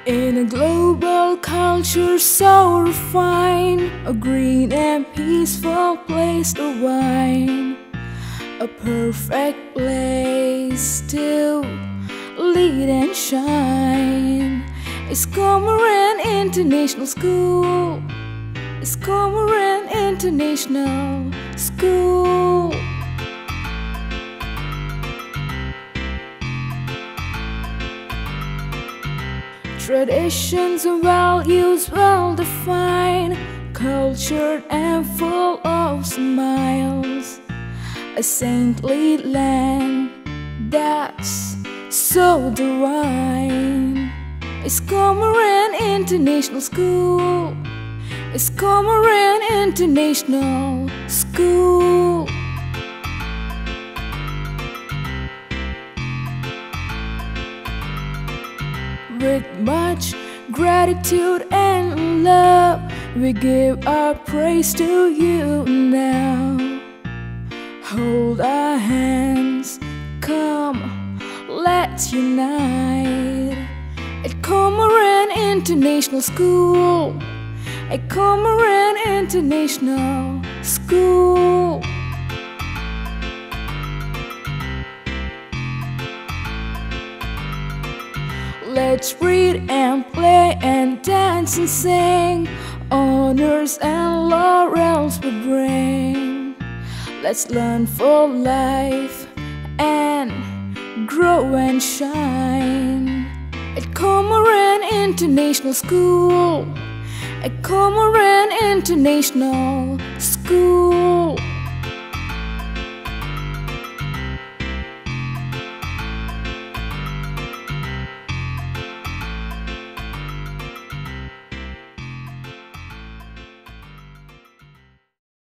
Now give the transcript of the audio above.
In a global culture so refined, a green and peaceful place to wine, a perfect place to lead and shine. It's Cormorant International School. It's Cormorant International School. Traditions and values well defined, cultured and full of smiles. A saintly land that's so divine. It's Cormorant International School. It's Cormorant International School. With much gratitude and love, we give our praise to you now. Hold our hands, come, let's unite. At Cormorant International School. At Cormorant International School. Let's read and play and dance and sing, honors and laurels we bring. Let's learn for life and grow and shine. At Cormorant International School. At Cormorant International School.